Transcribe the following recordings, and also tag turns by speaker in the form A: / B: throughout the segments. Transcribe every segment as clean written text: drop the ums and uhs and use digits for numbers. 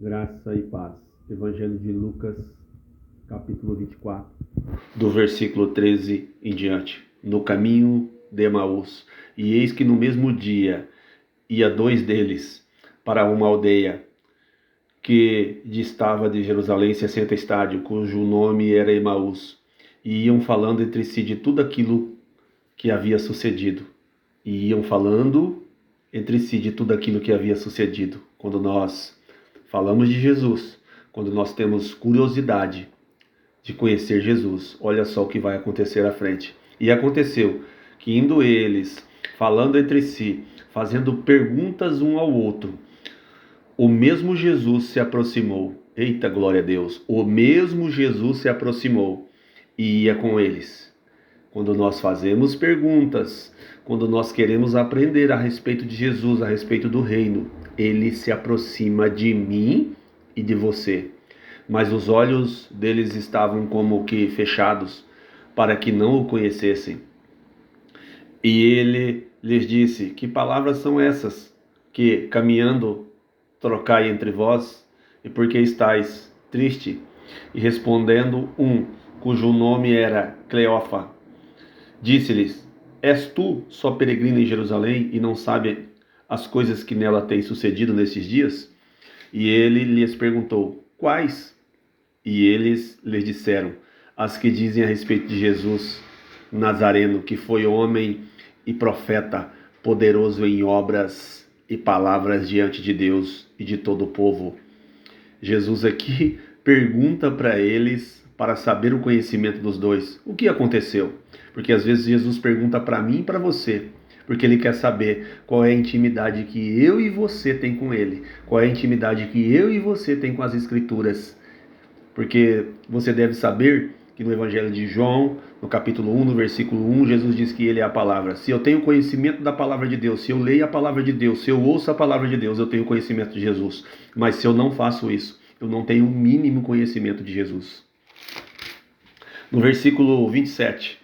A: Graça e paz. Evangelho de Lucas, capítulo 24, do versículo 13 em diante. No caminho de Emaús, e eis que no mesmo dia ia dois deles para uma aldeia que distava de Jerusalém 60 estádios, cujo nome era Emaús, e iam falando entre si de tudo aquilo que havia sucedido. Quando nós falamos de Jesus, quando nós temos curiosidade de conhecer Jesus, olha só o que vai acontecer à frente. E aconteceu que, indo eles, falando entre si, fazendo perguntas um ao outro, o mesmo Jesus se aproximou. Eita, glória a Deus! O mesmo Jesus se aproximou e ia com eles. Quando nós fazemos perguntas, quando nós queremos aprender a respeito de Jesus, a respeito do reino, ele se aproxima de mim e de você. Mas os olhos deles estavam como que fechados, para que não o conhecessem. E ele lhes disse: que palavras são essas que, caminhando, trocai entre vós? E por que estáis triste? E respondendo cujo nome era Cleofa, disse-lhes: és tu só peregrino em Jerusalém e não sabe as coisas que nela têm sucedido nesses dias? E ele lhes perguntou: quais? E eles lhes disseram: as que dizem a respeito de Jesus Nazareno, que foi homem e profeta, poderoso em obras e palavras diante de Deus e de todo o povo. Jesus aqui pergunta para eles, para saber o conhecimento dos dois, o que aconteceu. Porque às vezes Jesus pergunta para mim e para você, porque ele quer saber qual é a intimidade que eu e você tem com ele, qual é a intimidade que eu e você tem com as Escrituras. Porque você deve saber que no Evangelho de João, no capítulo 1, no versículo 1, Jesus diz que ele é a palavra. Se eu tenho conhecimento da palavra de Deus, se eu leio a palavra de Deus, se eu ouço a palavra de Deus, eu tenho conhecimento de Jesus. Mas se eu não faço isso, eu não tenho o mínimo conhecimento de Jesus. No versículo 27,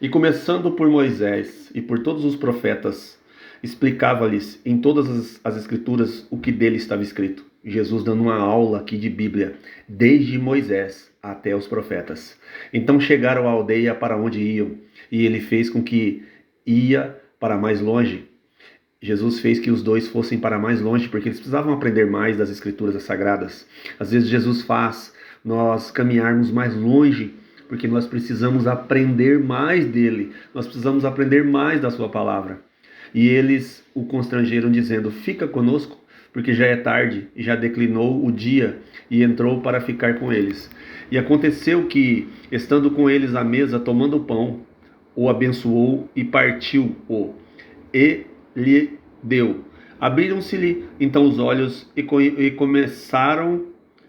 A: e começando por Moisés e por todos os profetas, explicava-lhes em todas as escrituras o que dele estava escrito. Jesus dando uma aula aqui de Bíblia, desde Moisés até os profetas. Então chegaram à aldeia para onde iam, e ele fez com que ia para mais longe. Jesus fez que os dois fossem para mais longe, porque eles precisavam aprender mais das escrituras sagradas. Às vezes Jesus faz nós caminharmos mais longe, porque nós precisamos aprender mais dele, nós precisamos aprender mais da sua palavra. E eles o constrangeram dizendo: fica conosco, porque já é tarde e já declinou o dia, e entrou para ficar com eles. E aconteceu que, estando com eles à mesa, tomando o pão, o abençoou e partiu-o, e lhe deu. Abriram-se-lhe então os olhos e começaram,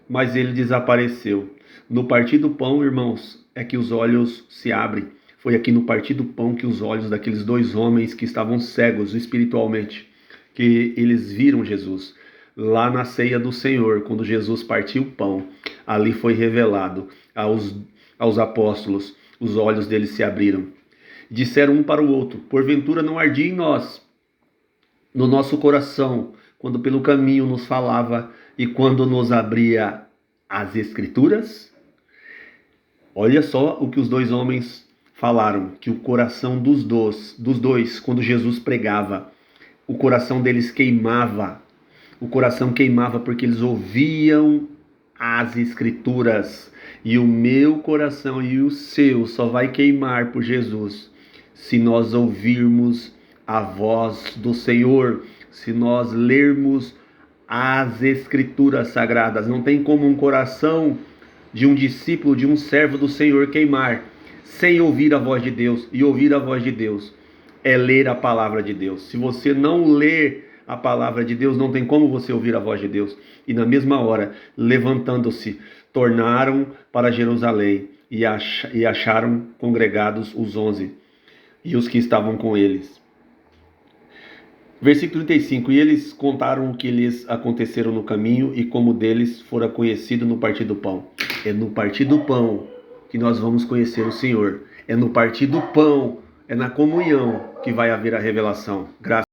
A: mas ele desapareceu. No partir do pão, irmãos, é que os olhos se abrem. Foi aqui no partir do pão que os olhos daqueles dois homens que estavam cegos espiritualmente, que eles viram Jesus. Lá na ceia do Senhor, quando Jesus partiu o pão, ali foi revelado aos apóstolos, os olhos deles se abriram. Disseram um para o outro: porventura não ardia em nós, no nosso coração, quando pelo caminho nos falava e quando nos abria as Escrituras? Olha só o que os dois homens falaram, que o coração dos dois, quando Jesus pregava, o coração deles queimava. O coração queimava porque eles ouviam as Escrituras. E o meu coração e o seu só vai queimar por Jesus se nós ouvirmos a voz do Senhor, se nós lermos as Escrituras sagradas. Não tem como um coração de um discípulo, de um servo do Senhor queimar sem ouvir a voz de Deus. E ouvir a voz de Deus é ler a palavra de Deus. Se você não ler a palavra de Deus, não tem como você ouvir a voz de Deus. E na mesma hora, levantando-se, tornaram para Jerusalém e acharam congregados os 11 e os que estavam com eles. Versículo 35, e eles contaram o que lhes aconteceram no caminho e como deles fora conhecido no partir do pão. É no partir do pão que nós vamos conhecer o Senhor. É no partir do pão, é na comunhão que vai haver a revelação. Graças